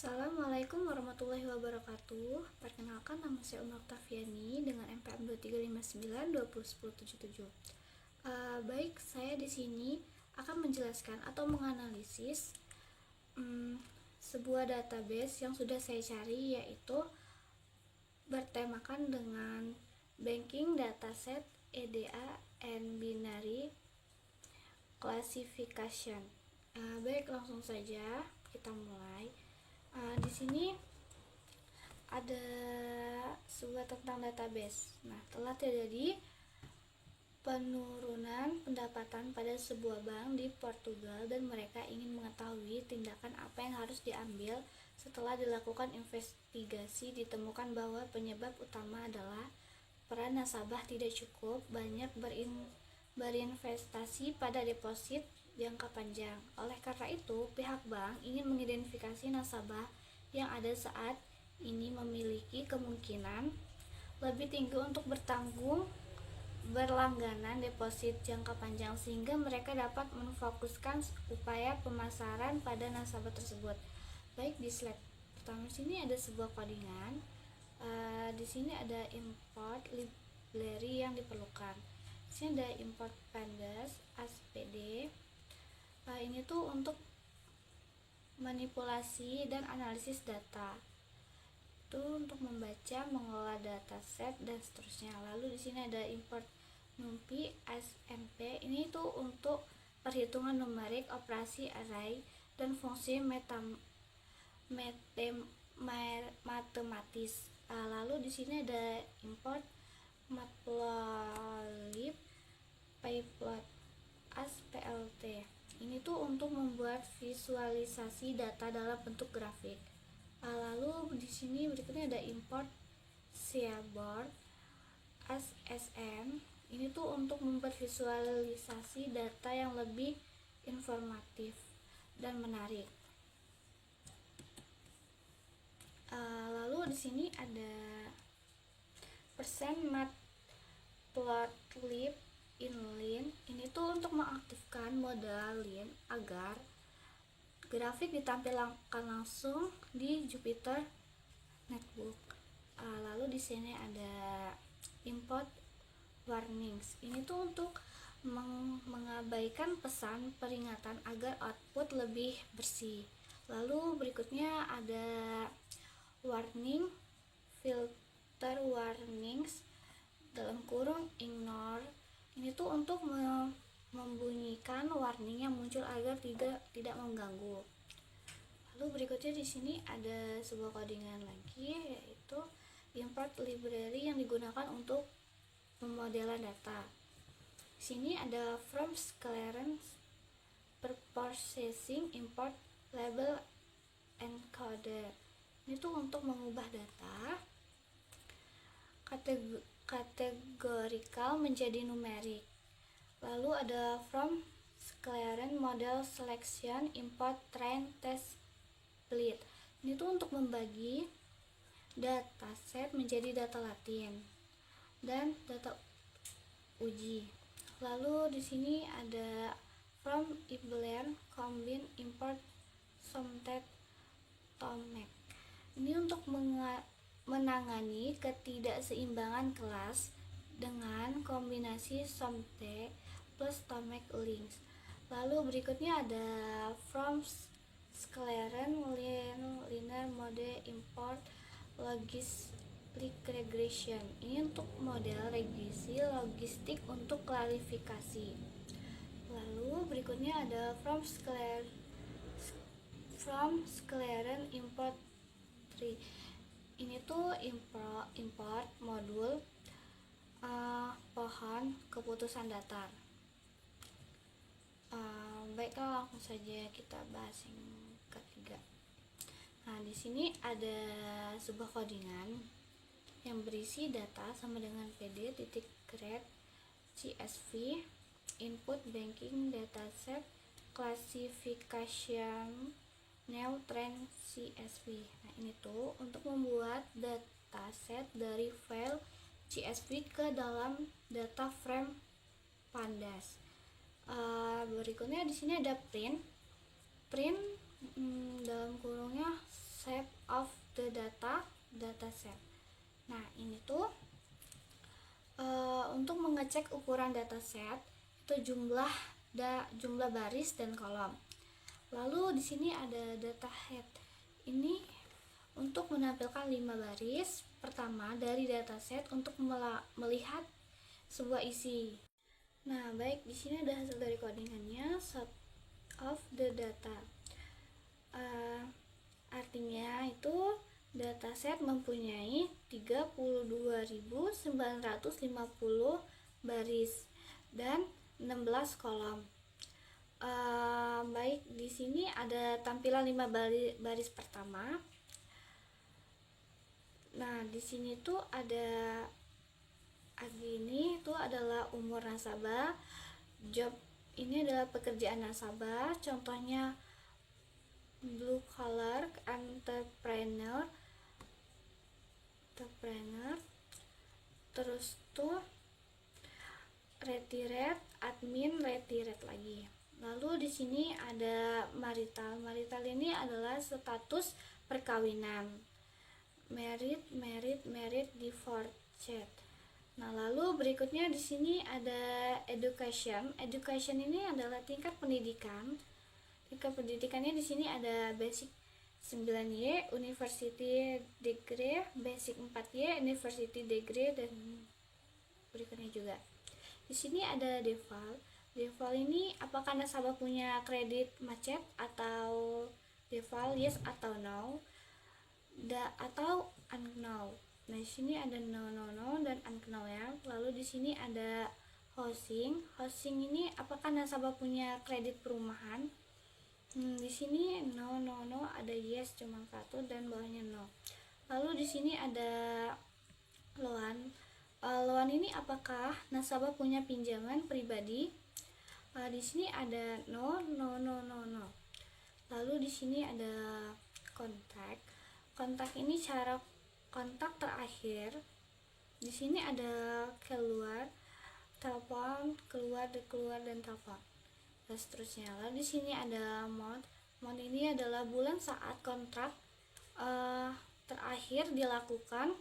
Assalamualaikum warahmatullahi wabarakatuh. Perkenalkan, nama saya Uma Oktaviani dengan NPM 2359201077. Baik, saya di sini akan menjelaskan atau menganalisis sebuah database yang sudah saya cari, yaitu bertemakan dengan Banking Dataset EDA and Binary Classification. Baik, langsung saja kita mulai. Di sini ada sebuah tentang database. Nah, telah terjadi penurunan pendapatan pada sebuah bank di Portugal dan mereka ingin mengetahui tindakan apa yang harus diambil. Setelah dilakukan investigasi, ditemukan bahwa penyebab utama adalah peran nasabah tidak cukup banyak berinvestasi pada deposit jangka panjang. Oleh karena itu, pihak bank ingin mengidentifikasi nasabah yang ada saat ini memiliki kemungkinan lebih tinggi untuk berlangganan deposit jangka panjang, sehingga mereka dapat memfokuskan upaya pemasaran pada nasabah tersebut. Baik, di slide pertama sini ada sebuah codingan. Di sini ada import library yang diperlukan. Di sini ada import pandas ASPD. Ini tuh untuk manipulasi dan analisis data. Itu untuk membaca, mengelola dataset dan seterusnya. Lalu di sini ada import NumPy SMP. Ini tuh untuk perhitungan numerik, operasi array dan fungsi matematis. Lalu di sini ada import matplotlib pyplot ASPLT. Ini tuh untuk membuat visualisasi data dalam bentuk grafik. Lalu di sini berikutnya ada import seaborn SSM. Ini tuh untuk membuat visualisasi data yang lebih informatif dan menarik. Lalu di sini ada matplotlib inline. Ini tuh untuk mengaktifkan mode line agar grafik ditampilkan langsung di Jupyter Notebook. Lalu di sini ada import warnings. Ini tuh untuk mengabaikan pesan peringatan agar output lebih bersih. Lalu berikutnya ada warning filter warnings dalam kurung ignore. Ini tuh untuk membunyikan warning yang muncul agar tidak mengganggu. Lalu berikutnya di sini ada sebuah codingan lagi, yaitu import library yang digunakan untuk pemodelan data. Di sini ada from clearance preprocessing import label encoder. Ini tuh untuk mengubah data kategorikal menjadi numerik. Lalu ada from clearance model selection import train test split. Ini tuh untuk membagi dataset menjadi data latin dan data uji. Lalu di sini ada from Ibler combine import somtet tomek. Ini untuk menangani ketidakseimbangan kelas dengan kombinasi somtet plus tomek links. Lalu berikutnya ada from clearance linear mode import logistic regression. Ini untuk model regresi logistik untuk klarifikasi. Lalu berikutnya ada from clearance import tree. Ini tuh import modul pohon keputusan datar. Baiklah, langsung saja kita bahas yang ketiga. Nah, di sini ada sebuah codingan yang berisi data sama dengan pd.grad csv input banking dataset classification new trend csv. Nah, ini tuh untuk membuat dataset dari file csv ke dalam data frame pandas. Berikutnya di sini ada print dalam kurungnya shape of the dataset. Nah, ini tuh untuk mengecek ukuran dataset itu jumlah baris dan kolom. Lalu di sini ada data head. Ini untuk menampilkan 5 baris pertama dari dataset untuk melihat sebuah isi. Nah, baik, di sini ada hasil dari codingannya, sort of the data. Artinya itu dataset mempunyai 32.950 baris dan 16 kolom. Baik, di sini ada tampilan 5 baris pertama. Nah, di sini tuh ada ini tuh adalah umur nasabah, job ini adalah pekerjaan nasabah, contohnya blue collar entrepreneur, terus tuh retirement, admin, retirement lagi. Lalu di sini ada marital. Marital ini adalah status perkawinan. Married, divorced. Nah, lalu berikutnya di sini ada education. Education ini adalah tingkat pendidikan. Tingkat pendidikannya di sini ada basic 9Y, university degree, basic 4Y, university degree, dan berikutnya juga. Di sini ada default. Default ini apakah nasabah punya kredit macet atau default yes atau no, atau unknown. Nah, di sini ada no dan unknown ya. Lalu di sini ada housing. Housing ini apakah nasabah punya kredit perumahan? Di sini no, ada yes cuma satu dan bawahnya no. Lalu di sini ada loan. Loan ini apakah nasabah punya pinjaman pribadi? Di sini ada no. Lalu di sini ada kontak. Kontak ini cara kontak terakhir. Di sini ada keluar, telepon, keluar dan telepon, dan seterusnya. Lalu di sini ada month. Month ini adalah bulan saat kontrak terakhir dilakukan.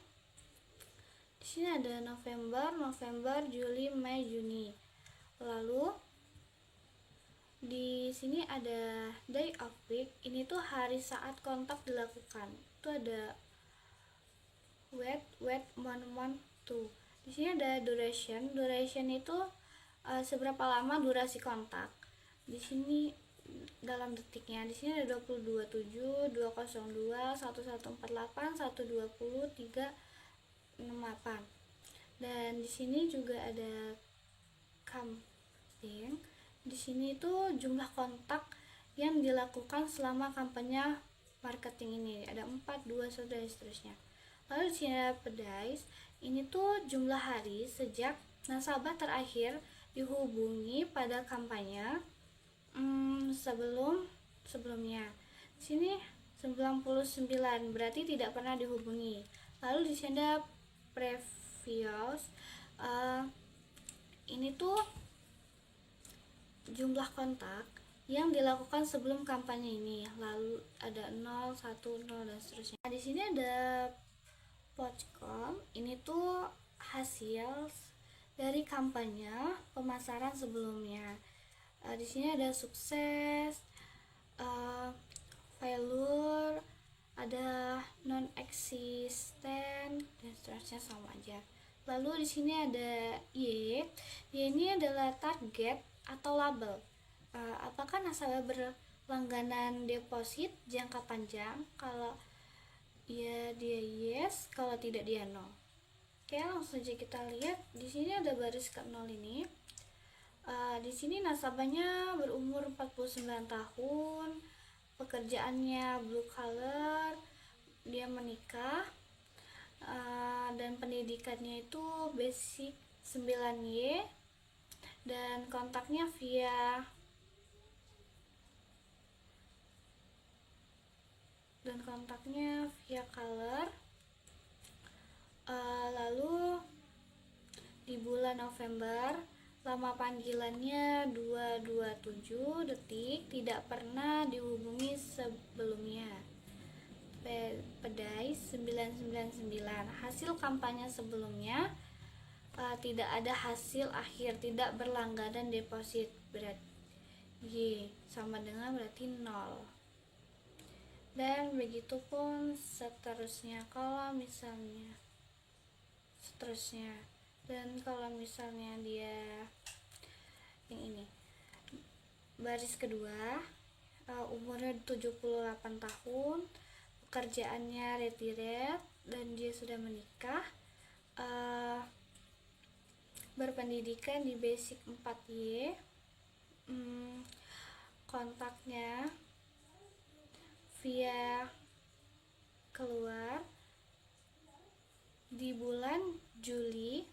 Di sini ada November, Juli, Mei, Juni. Lalu di sini ada day of week. Ini tuh hari saat kontak dilakukan. Itu ada wait, month tuh. Di sini ada duration. Duration itu seberapa lama durasi kontak. Di sini dalam detiknya. Di sini ada 227, 202, 1148, 120, 368. Dan di sini juga ada campaign. Di sini itu jumlah kontak yang dilakukan selama kampanye marketing ini. Ada 4, 2, 1 dan seterusnya. Lalu di sini ada pedais. Ini tuh jumlah hari sejak nasabah terakhir dihubungi pada kampanye sebelumnya. Di sini 99 berarti tidak pernah dihubungi. Lalu di sini ada previous. Ini tuh jumlah kontak yang dilakukan sebelum kampanye ini. Lalu ada 0, 1, 0 dan seterusnya. Nah, di sini ada Podcom. Ini tuh hasil dari kampanye pemasaran sebelumnya. Di sini ada sukses, failure, ada non-existent dan seterusnya, sama aja. Lalu di sini ada Y. Y ini adalah target atau label. Apakah nasabah berlangganan deposit jangka panjang? Kalau ya dia yes, kalau tidak dia no. Oke, langsung saja kita lihat. Di sini ada baris ke 0 ini. Di sini nasabahnya berumur 49 tahun, pekerjaannya blue collar, dia menikah, dan pendidikannya itu basic 9Y, dan kontaknya via color. Lalu di bulan November lama panggilannya 227 detik, tidak pernah dihubungi sebelumnya. dan 9. Hasil kampanye sebelumnya tidak ada hasil akhir, tidak berlangganan deposit, berarti Y sama dengan berarti 0. Dan begitu pun seterusnya kalau misalnya dan kalau misalnya dia yang ini baris kedua, umurnya 78 tahun, pekerjaannya retired dan dia sudah menikah, berpendidikan di basic 4Y, kontaknya via keluar di bulan Juli,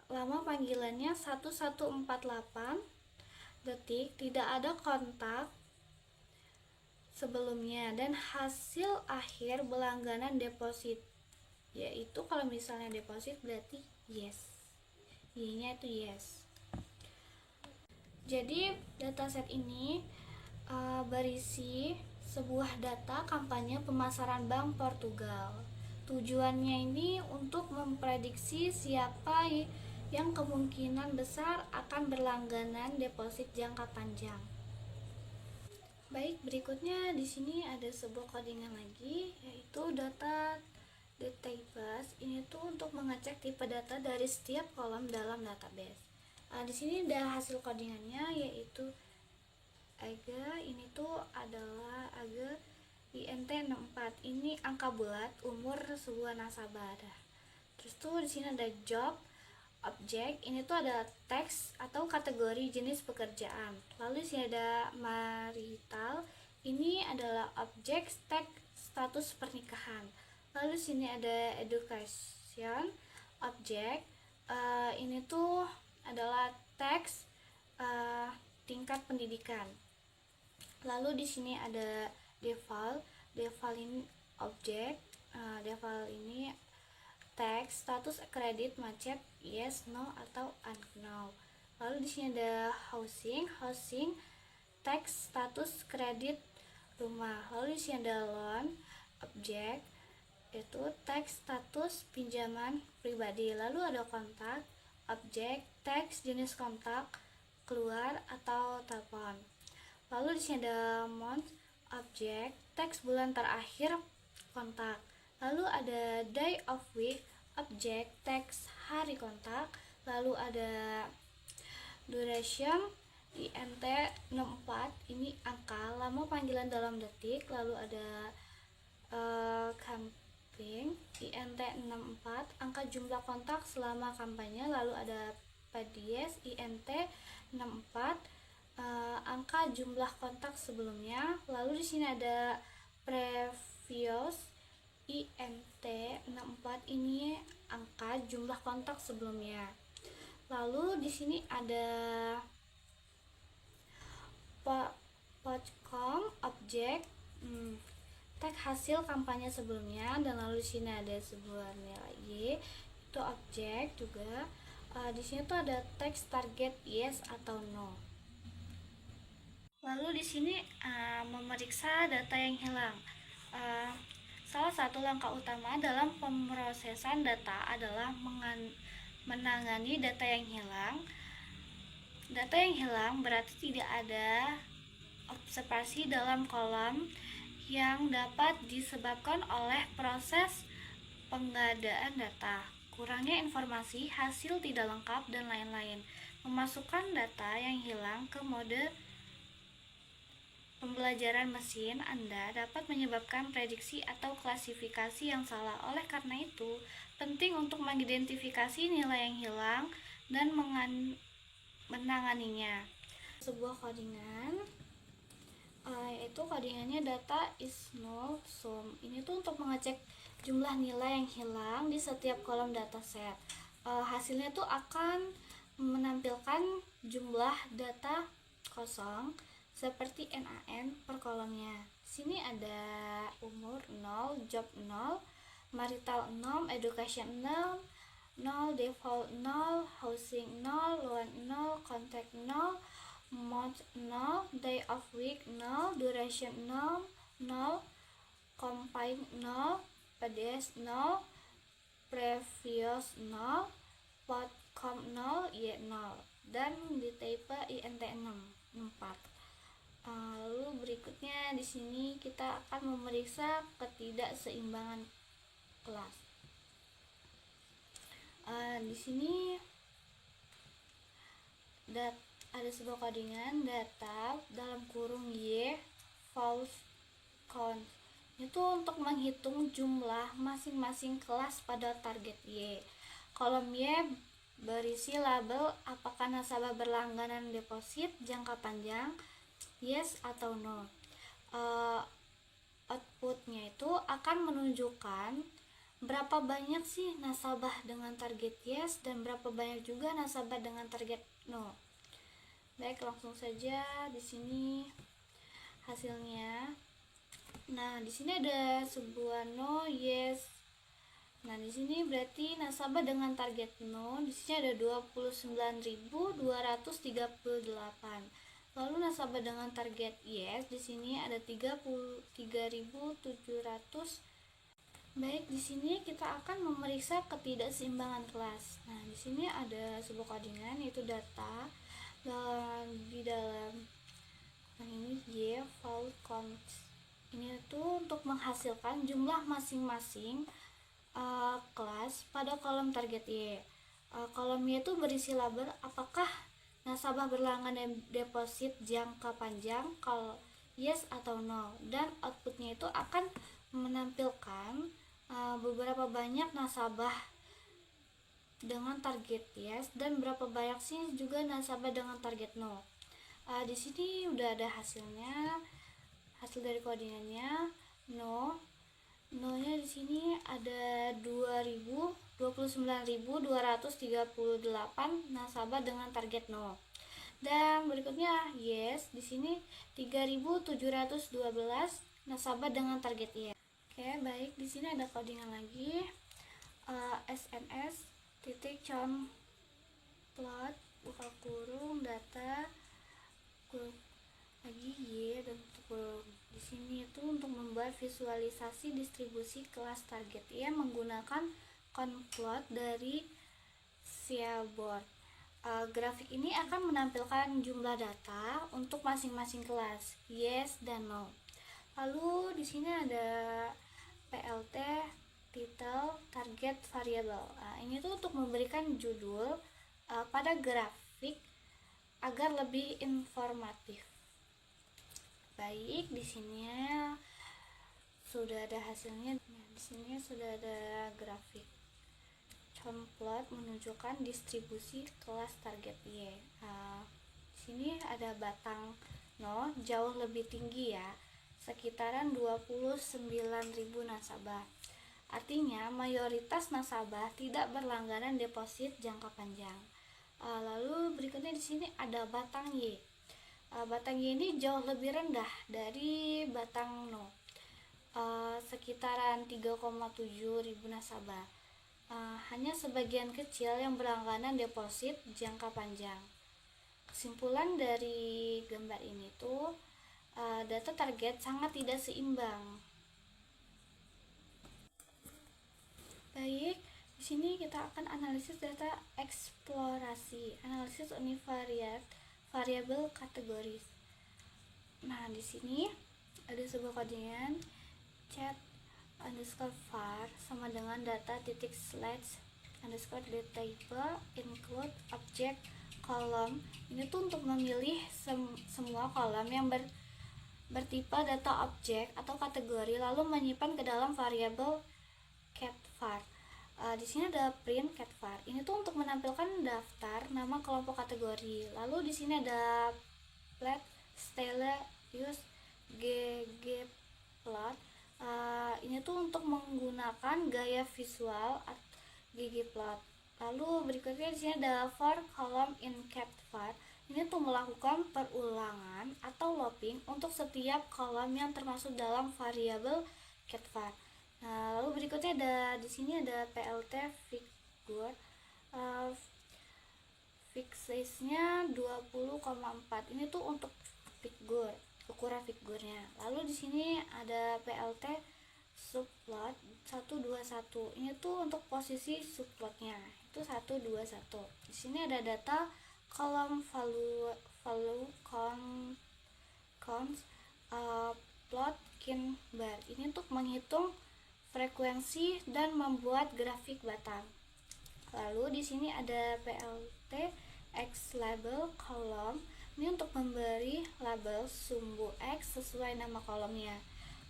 lama panggilannya 1148 detik, tidak ada kontak sebelumnya, dan hasil akhir berlangganan deposit, yaitu kalau misalnya deposit berarti yes, Y-nya itu yes. Jadi dataset ini berisi sebuah data kampanye pemasaran Bank Portugal. Tujuannya ini untuk memprediksi siapa yang kemungkinan besar akan berlangganan deposit jangka panjang. Baik, berikutnya di sini ada sebuah codingan lagi, yaitu data database. Ini tuh untuk mengecek tipe data dari setiap kolom dalam database. Di sini ada hasil codingannya, yaitu AGA. Ini tuh adalah AGA INT64. Ini angka bulat umur sebuah nasabah. Terus tuh di sini ada job, objek. Ini tuh ada teks atau kategori jenis pekerjaan. Lalu di sini ada marital. Ini adalah objek, teks status pernikahan. Lalu di sini ada education, objek. Ini tuh adalah teks tingkat pendidikan. Lalu di sini ada default ini objek, default ini teks status kredit macet yes, no, atau unknown. Lalu di sini ada housing teks status kredit rumah. Lalu di sini ada loan, objek, itu teks status pinjaman pribadi. Lalu ada kontak, objek, teks jenis kontak, keluar atau telepon. Lalu di sini ada month, objek, teks bulan terakhir, kontak. Lalu ada day of week, objek, teks hari kontak. Lalu ada duration, INT64, ini angka, lama panggilan dalam detik. Lalu ada campaign, INT64, angka jumlah kontak selama kampanye. Lalu ada PDS, INT64, angka jumlah kontak sebelumnya. Lalu di sini ada previous, INT64, ini angka jumlah kontak sebelumnya. Lalu di sini ada Podcom, objek, tag hasil kampanye sebelumnya. Dan lalu di sini ada sebuah nilai Y, itu objek juga. Di sini tuh ada teks target yes atau no. Lalu di sini memeriksa data yang hilang. Salah satu langkah utama dalam pemrosesan data adalah menangani data yang hilang. Data yang hilang berarti tidak ada observasi dalam kolom yang dapat disebabkan oleh proses pengadaan data, kurangnya informasi, hasil tidak lengkap, dan lain-lain. Memasukkan data yang hilang ke mode pembelajaran mesin Anda dapat menyebabkan prediksi atau klasifikasi yang salah. Oleh karena itu, penting untuk mengidentifikasi nilai yang hilang dan menanganinya. Sebuah codingan, yaitu codingannya data is null sum. Ini tuh untuk mengecek jumlah nilai yang hilang di setiap kolom dataset. Hasilnya tuh akan menampilkan jumlah data kosong seperti NaN per kolomnya. Sini ada umur 0, job 0, marital 0, education 0, default 0, housing 0, loan 0, contact 0, month 0, day of week 0, duration 0, campaign 0, PDS 0, previous 0, podcast 0, Y 0, dan di type INT 4. Lalu berikutnya di sini kita akan memeriksa ketidakseimbangan kelas. Di sini ada sebuah codingan data dalam kurung Y false count. Itu untuk menghitung jumlah masing-masing kelas pada target Y. Kolom Y berisi label apakah nasabah berlangganan deposit jangka panjang, yes atau no. Outputnya itu akan menunjukkan berapa banyak sih nasabah dengan target yes dan berapa banyak juga nasabah dengan target no. Baik, langsung saja di sini hasilnya. Nah, di sini ada sebuah no, yes. Nah, di sini berarti nasabah dengan target no, di sini ada 29.238. Lalu nasabah dengan target yes di sini ada 33.700. Baik, di sini kita akan memeriksa ketidakseimbangan kelas. Nah, di sini ada sebuah codingan yaitu data dan di dalam ini Y false count. Ini tuh untuk menghasilkan jumlah masing-masing kelas pada kolom target Y. Kolom Y itu berisi label apakah nasabah berlangganan deposit jangka panjang, kalau yes atau no, dan outputnya itu akan menampilkan beberapa banyak nasabah dengan target yes dan berapa banyak sih juga nasabah dengan target no. Di sini udah ada hasilnya, hasil dari codingannya. No-nya di sini ada 29.238 nasabah dengan target no. Dan berikutnya yes, di sini 3.712 nasabah dengan target yes. Oke, baik, di sini ada codingan lagi. SNS titik count plot buka kurung data kurung lagi Y dan kurung. Di sini itu untuk membuat visualisasi distribusi kelas target Y menggunakan count plot dari Seaborn. Grafik ini akan menampilkan jumlah data untuk masing-masing kelas yes dan no. Lalu di sini ada PLT title target variable. Ini tuh untuk memberikan judul pada grafik agar lebih informatif. Baik, di sini sudah ada hasilnya. Di sini sudah ada grafik plot menunjukkan distribusi kelas target Y. Di sini ada batang no jauh lebih tinggi ya, sekitaran 29.000 nasabah. Artinya mayoritas nasabah tidak berlangganan deposit jangka panjang. Lalu berikutnya di sini ada batang Y. Batang Y ini jauh lebih rendah dari batang no, sekitaran 3,7.000 nasabah. Hanya sebagian kecil yang berlangganan deposit jangka panjang. Kesimpulan dari gambar ini tuh data target sangat tidak seimbang. Baik, di sini kita akan analisis data eksplorasi, analisis univariat variabel kategoris. Nah, di sini ada sebuah codingan chat underscore var sama dengan data titik slash underscore data include object kolom. Ini tuh untuk memilih semua kolom yang bertipe data objek atau kategori lalu menyimpan ke dalam variabel catvar. Di sini ada print catvar. Ini tuh untuk menampilkan daftar nama kelompok kategori. Lalu di sini ada plot style use ggplot. Ini tuh untuk menggunakan gaya visual ggplot. Lalu berikutnya di sini ada for column in catvar. Ini tuh melakukan perulangan atau looping untuk setiap kolom yang termasuk dalam variabel catvar. Nah, lalu berikutnya di sini ada PLT figure. Fix size-nya 20,4. Ini tuh untuk figur, ukuran figurnya. Lalu di sini ada PLT subplot 121. Ini tuh untuk posisi subplotnya itu 121. Di sini ada data kolom value counts plot kin bar. Ini untuk menghitung frekuensi dan membuat grafik batang. Lalu di sini ada PLT X label kolom. Ini untuk memberi label sumbu X sesuai nama kolomnya.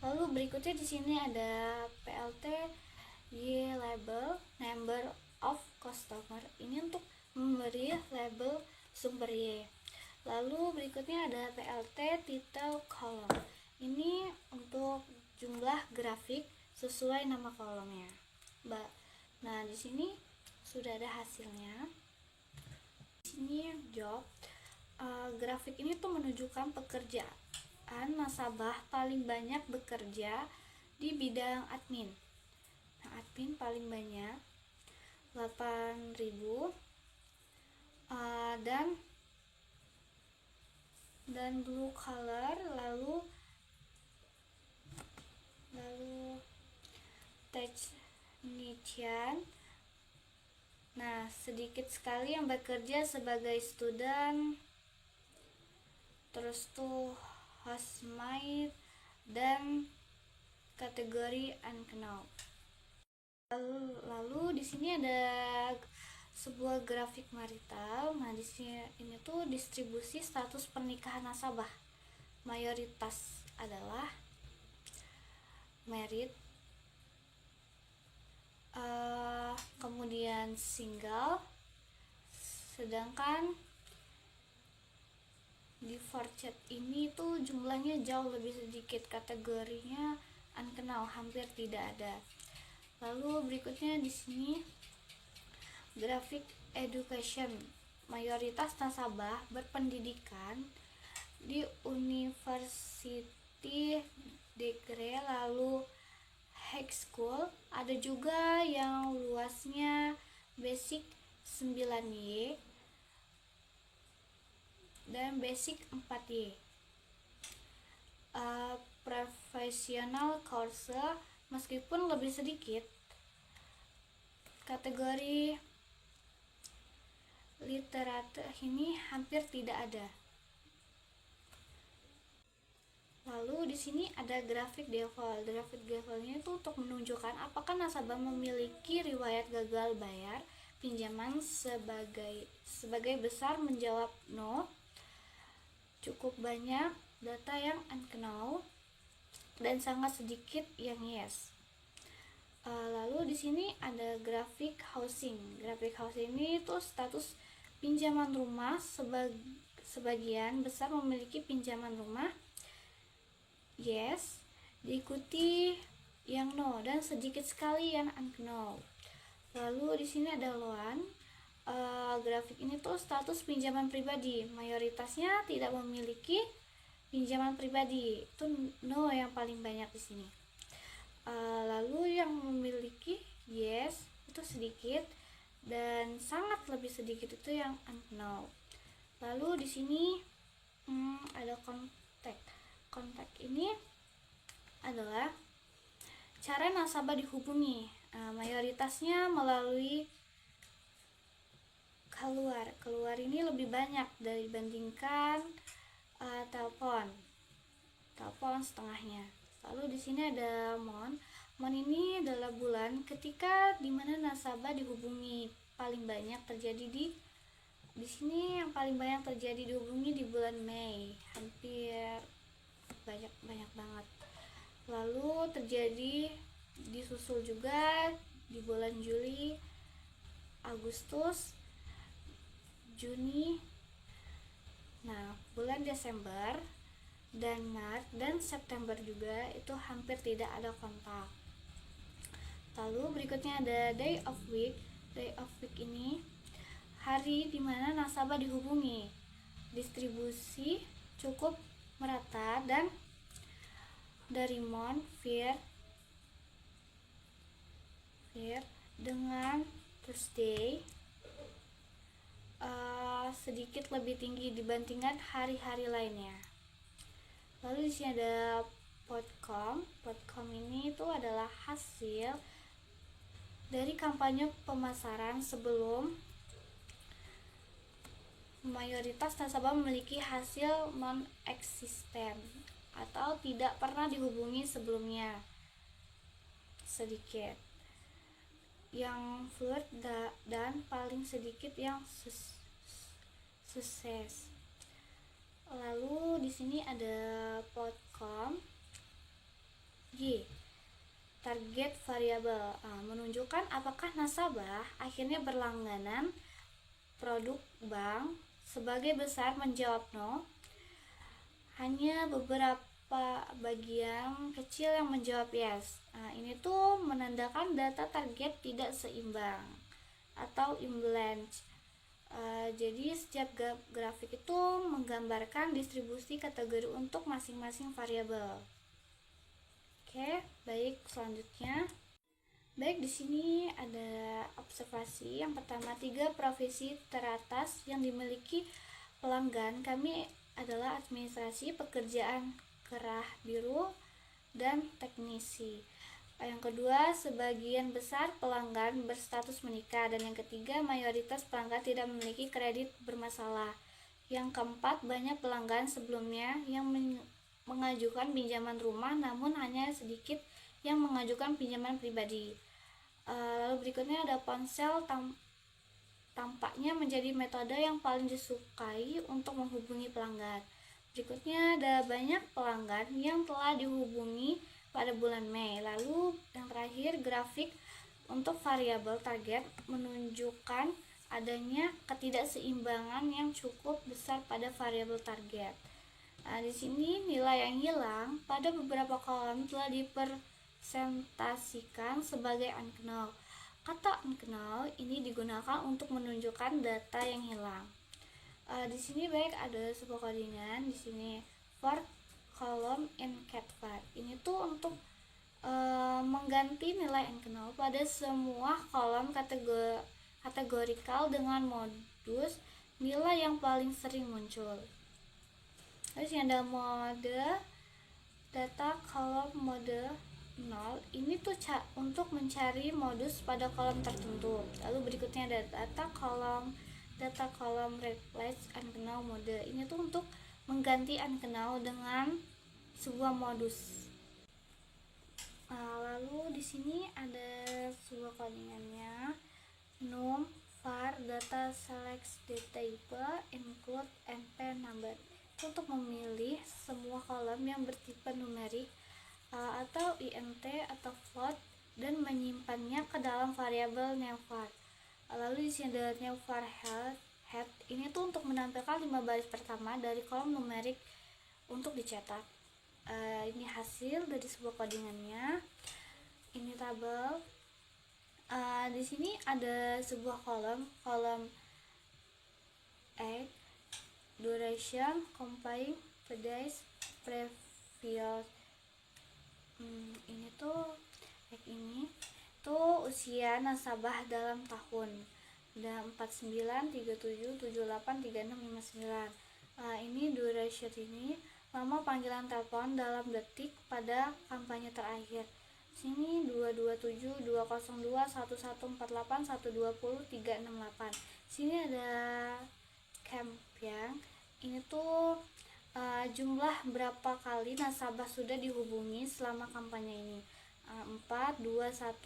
Lalu berikutnya di sini ada PLT Y label number of customer. Ini untuk memberi label sumber Y. Lalu berikutnya ada PLT title column. Ini untuk jumlah grafik sesuai nama kolomnya. Nah, di sini sudah ada hasilnya. Di sini job. Grafik ini tuh menunjukkan pekerjaan nasabah paling banyak bekerja di bidang admin. Nah, admin paling banyak 8.000 dan blue color, lalu technician. Nah, sedikit sekali yang bekerja sebagai student, terus tuh housemate dan kategori unknown. Lalu di sini ada sebuah grafik marital. Nah, di sini ini tuh distribusi status pernikahan nasabah. Mayoritas adalah married, kemudian single, sedangkan divorced ini tuh jumlahnya jauh lebih sedikit, kategorinya unknown, hampir tidak ada. Lalu berikutnya di sini grafik education. Mayoritas nasabah berpendidikan di university degree, lalu high school. Ada juga yang luasnya basic 9Y dan basic 4Y. Professional course meskipun lebih sedikit. Kategori literatur ini hampir tidak ada. Lalu di sini ada grafik default. Grafik defaultnya itu untuk menunjukkan apakah nasabah memiliki riwayat gagal bayar pinjaman. Sebagai besar menjawab no, cukup banyak data yang unknown, dan sangat sedikit yang yes. Lalu di sini ada grafik housing. Grafik housing ini itu status pinjaman rumah. Sebagian besar memiliki pinjaman rumah yes, diikuti yang no, dan sedikit sekali yang unknown. Lalu di sini ada loan. Grafik ini tuh status pinjaman pribadi. Mayoritasnya tidak memiliki pinjaman pribadi. Itu no yang paling banyak di sini. Lalu yang memiliki yes itu sedikit, dan sangat lebih sedikit itu yang unknown. Lalu di sini ada kontak. Kontak ini adalah cara nasabah dihubungi. Mayoritasnya melalui keluar ini lebih banyak dibandingkan telepon setengahnya. Lalu di sini ada month. Month ini adalah bulan ketika dimana nasabah dihubungi paling banyak terjadi di sini. Yang paling banyak terjadi dihubungi di bulan Mei, hampir banyak banget. Lalu terjadi disusul juga di bulan Juli, Agustus, Juni. Nah, bulan Desember dan Maret dan September juga itu hampir tidak ada kontak. Lalu berikutnya ada day of week. Day of week ini hari dimana nasabah dihubungi. Distribusi cukup merata dan dari month year dengan Thursday sedikit lebih tinggi dibandingkan hari-hari lainnya. Lalu di sini ada Podcom. Podcom ini itu adalah adalah hasil dari kampanye pemasaran sebelum mayoritas nasabah memiliki hasil non-eksisten atau tidak pernah dihubungi sebelumnya. Sedikit yang flirt dan paling sedikit yang sukses. Lalu di sini ada outcome G, target variabel, menunjukkan apakah nasabah akhirnya berlangganan produk bank. Sebagai besar menjawab no, hanya beberapa bagian kecil yang menjawab yes. Ini tuh menandakan data target tidak seimbang atau imbalance. Jadi setiap grafik itu menggambarkan distribusi kategori untuk masing-masing variabel. Oke, baik, selanjutnya. Baik, di sini ada observasi. Yang pertama, 3 profesi teratas yang dimiliki pelanggan kami adalah administrasi, pekerjaan kerah biru, dan teknisi. Yang kedua, sebagian besar pelanggan berstatus menikah. Dan yang ketiga, mayoritas pelanggan tidak memiliki kredit bermasalah. Yang keempat, banyak pelanggan sebelumnya yang mengajukan pinjaman rumah, namun hanya sedikit yang mengajukan pinjaman pribadi. Lalu berikutnya ada ponsel tampaknya menjadi metode yang paling disukai untuk menghubungi pelanggan. Berikutnya ada banyak pelanggan yang telah dihubungi pada bulan Mei. Lalu yang terakhir, grafik untuk variabel target menunjukkan adanya ketidakseimbangan yang cukup besar pada variabel target. Di sini nilai yang hilang pada beberapa kolom telah dipresentasikan sebagai unknown. Kata unknown ini digunakan untuk menunjukkan data yang hilang. Di sini baik ada sebuah codingan di sini for column in Canva. Ini tuh untuk mengganti nilai unknown pada semua kolom kategorikal dengan modus nilai yang paling sering muncul. Terus yang ada mode data kolom mode 0, ini tuh untuk mencari modus pada kolom tertentu. Lalu berikutnya ada data kolom replace unknown mode. Ini tuh untuk mengganti unknown dengan sebuah modus. Lalu di sini ada sebuah codingannya num var data select type include np number, untuk memilih semua kolom yang bertipe numerik atau int atau float dan menyimpannya ke dalam variabel navvar. Lalu di sini ada navvar head. Ini tuh untuk menampilkan 5 baris pertama dari kolom numerik untuk dicetak. Ini hasil dari sebuah codingannya. Ini tabel. Di sini ada sebuah kolom A, duration, complying, previous, ini tuh ini tuh usia nasabah dalam tahun. Ada 49, 37, 78, 36, 59. Ini duration, ini lama panggilan telepon dalam detik pada kampanye terakhir. Sini 227, 202, 1148, 120, 368. Sini ada campaign. Ini tuh jumlah berapa kali nasabah sudah dihubungi selama kampanye ini. 4, 2, 1,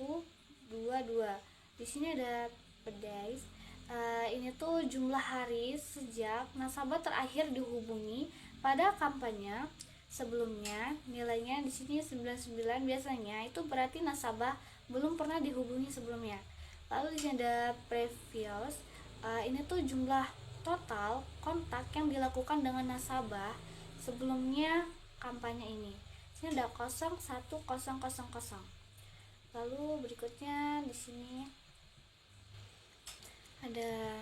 2, 2. Di sini ada days. Ini tuh jumlah hari sejak nasabah terakhir dihubungi pada kampanye sebelumnya. Nilainya di sini 99, biasanya itu berarti nasabah belum pernah dihubungi sebelumnya. Lalu di sini ada previous. Ini tuh jumlah total kontak yang dilakukan dengan nasabah sebelumnya kampanye ini. Sini ada 01000. Lalu berikutnya di sini ada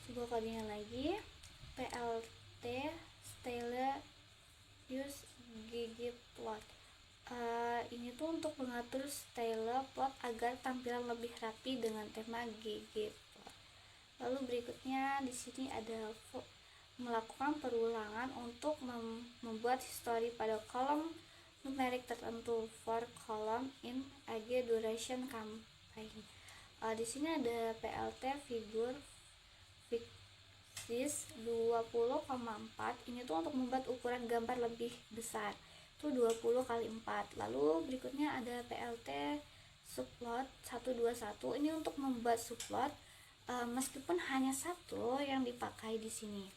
sebuah codingan lagi, PLT style use ggplot. Ini tuh untuk mengatur style plot agar tampilan lebih rapi dengan tema ggplot. Lalu berikutnya di sini ada melakukan perulangan untuk membuat histori pada kolom numerik tertentu for column in AG duration campaign. Di sini ada PLT figur fixis 20,4. Ini tuh untuk membuat ukuran gambar lebih besar. Itu 20 kali 4. Lalu berikutnya ada PLT subplot 121. Ini untuk membuat subplot meskipun hanya satu yang dipakai di sini.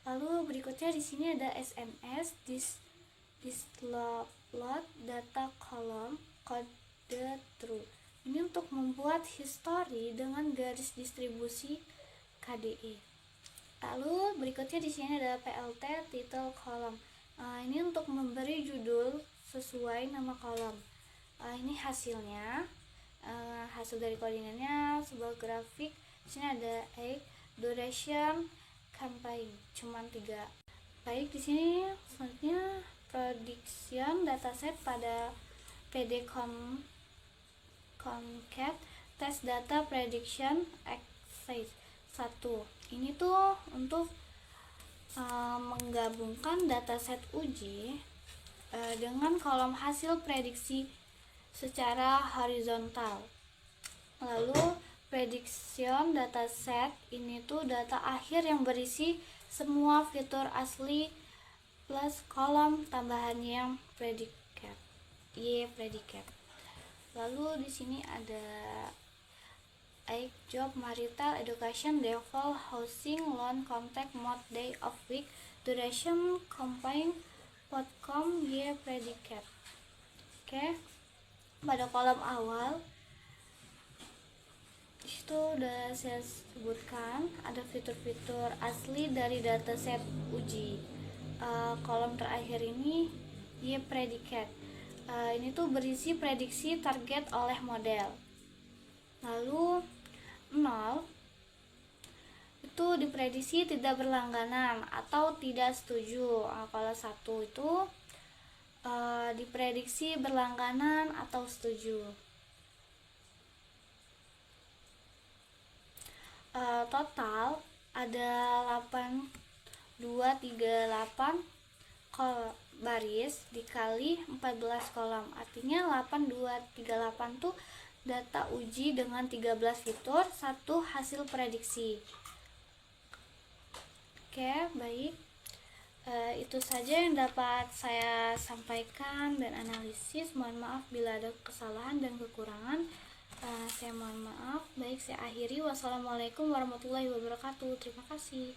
Lalu berikutnya di sini ada SMS displot data column kode true. Ini untuk membuat history dengan garis distribusi KDE. Lalu berikutnya di sini ada PLT title column. Ini untuk memberi judul sesuai nama kolom. Ini hasilnya. Hasil dari codingannya sebuah grafik. Di sini ada duration campaign cuman 3. Baik, di sini selanjutnya prediction dataset pada PD concat test data prediction exercise 1. Ini tuh untuk menggabungkan dataset uji dengan kolom hasil prediksi secara horizontal. Lalu prediction dataset ini tuh data akhir yang berisi semua fitur asli plus kolom tambahan yang predikat. Lalu di sini ada job, marital, education, default, housing, loan, contact, mode, day of week, duration, campaign, outcome, predikat. Oke. Pada kolom awal itu udah saya sebutkan ada fitur-fitur asli dari dataset uji. Kolom terakhir ini predikat. Ini tuh berisi prediksi target oleh model. Lalu 0 itu diprediksi tidak berlangganan atau tidak setuju. Kalau 1 itu diprediksi berlangganan atau setuju. Total ada 8238 baris dikali 14 kolom. Artinya 8238 tuh data uji dengan 13 fitur, 1 hasil prediksi. Oke, baik. Itu saja yang dapat saya sampaikan dan analisis. Mohon maaf bila ada kesalahan dan kekurangan. Saya mohon maaf. Baik, saya akhiri. Wassalamualaikum warahmatullahi wabarakatuh. Terima kasih.